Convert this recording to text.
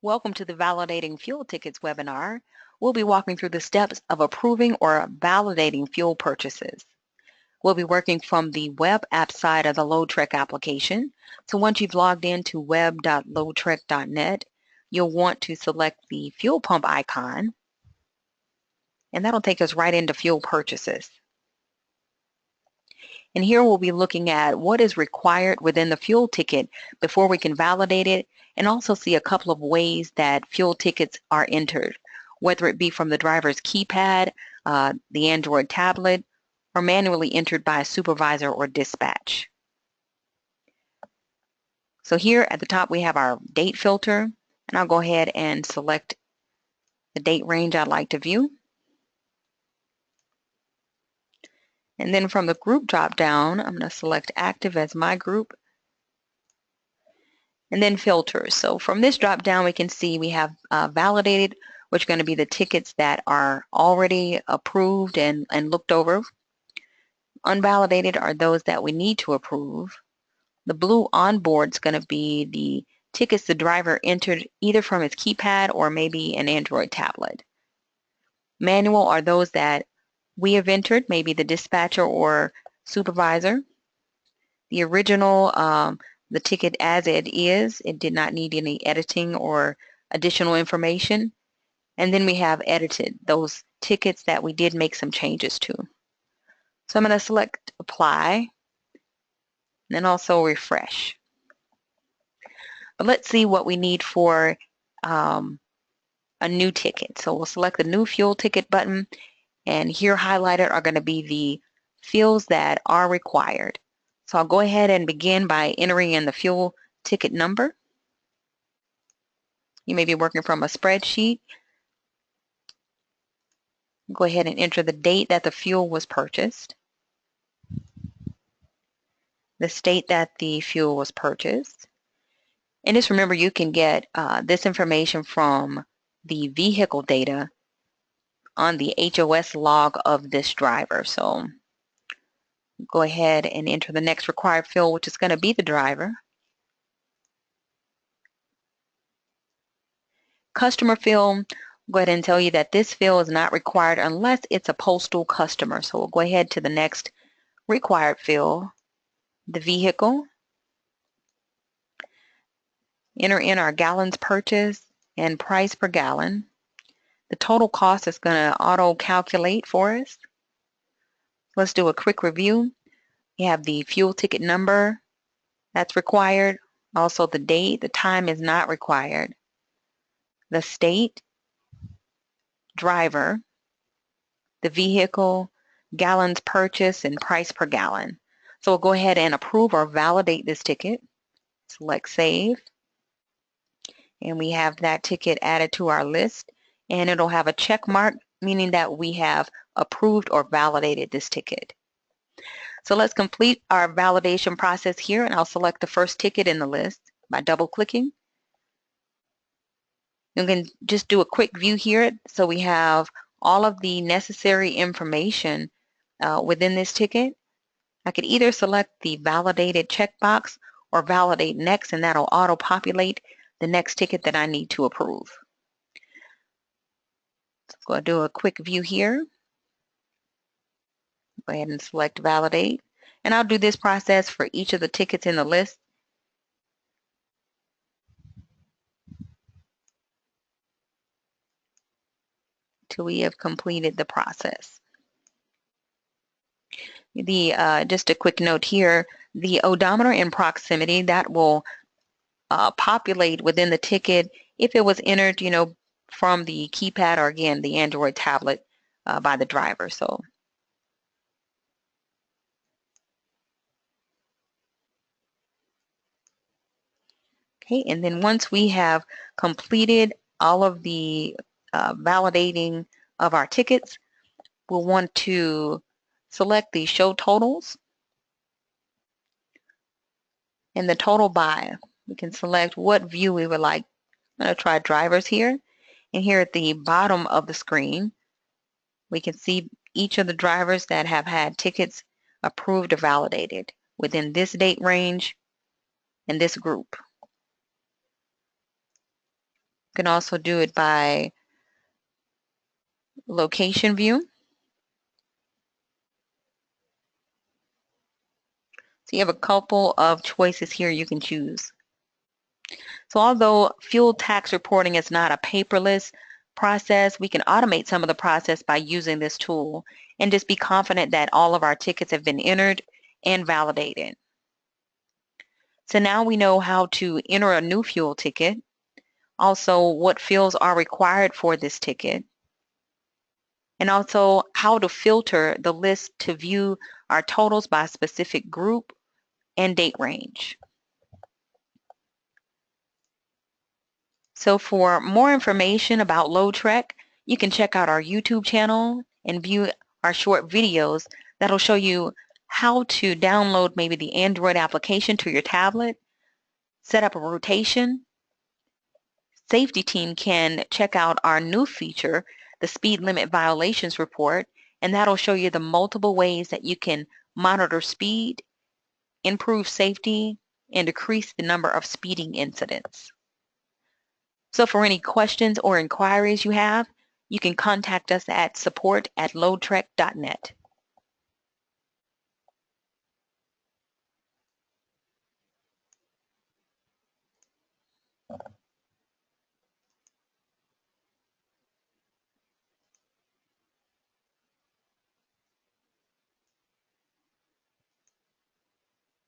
Welcome to the Validating Fuel Tickets webinar. We'll be walking through the steps of approving or validating fuel purchases. We'll be working from the web app side of the LoadTrek application. So once you've logged into web.loadtrek.net, you'll want to select the fuel pump icon, and that'll take us right into fuel purchases. And here we'll be looking at what is required within the fuel ticket before we can validate it, and also see a couple of ways that fuel tickets are entered, whether it be from the driver's keypad, the Android tablet, or manually entered by a supervisor or dispatch. So here at the top we have our date filter, and I'll go ahead and select the date range I'd like to view. And then from the group drop down, I'm going to select active as my group, and then filters. So from this drop down, we can see we have validated, which are going to be the tickets that are already approved and looked over. Unvalidated are those that we need to approve. The blue onboard is going to be the tickets the driver entered either from his keypad or maybe an Android tablet. Manual are those that we have entered, maybe the dispatcher or supervisor. The original, the ticket as it is, it did not need any editing or additional information. And then we have edited, those tickets that we did make some changes to. So I'm going to select apply, and then also refresh. But let's see what we need for a new ticket. So we'll select the new fuel ticket button, and here highlighted are going to be the fields that are required. So I'll go ahead and begin by entering in the fuel ticket number. You may be working from a spreadsheet. Go ahead and enter the date that the fuel was purchased, the state that the fuel was purchased. And just remember, you can get this information from the vehicle data on the HOS log of this driver. So go ahead and enter the next required field, which is going to be the driver. Customer field, go ahead and tell you that this field is not required unless it's a postal customer. So we'll go ahead to the next required field, the vehicle. Enter in our gallons purchased and price per gallon. The total cost is going to auto calculate for us. Let's do a quick review. You have the fuel ticket number that's required. Also the date, the time is not required. The state, driver, the vehicle, gallons purchased, and price per gallon. So we'll go ahead and approve or validate this ticket. Select save. And we have that ticket added to our list, and it'll have a check mark, meaning that we have approved or validated this ticket. So let's complete our validation process here, and I'll select the first ticket in the list by double clicking. You can just do a quick view here. So we have all of the necessary information within this ticket. I could either select the validated checkbox or validate next, and that'll auto-populate the next ticket that I need to approve. So go do a quick view here. Go ahead and select validate. And I'll do this process for each of the tickets in the list. Till we have completed the process. Just a quick note here, the odometer in proximity, that will populate within the ticket if it was entered, from the keypad or again the Android tablet by the driver. So okay, and then once we have completed all of the validating of our tickets, we'll want to select the show totals and the total by. We can select what view we would like. I'm going to try drivers here, and here at the bottom of the screen we can see each of the drivers that have had tickets approved or validated within this date range and this group. You can also do it by location view. So you have a couple of choices here you can choose. So although fuel tax reporting is not a paperless process, we can automate some of the process by using this tool and just be confident that all of our tickets have been entered and validated. So now we know how to enter a new fuel ticket, also what fields are required for this ticket, and also how to filter the list to view our totals by specific group and date range. So for more information about LoadTrek, you can check out our YouTube channel and view our short videos that'll show you how to download maybe the Android application to your tablet, set up a rotation. Safety team can check out our new feature, the speed limit violations report, and that'll show you the multiple ways that you can monitor speed, improve safety, and decrease the number of speeding incidents. So for any questions or inquiries you have, you can contact us at support@loadtrek.net.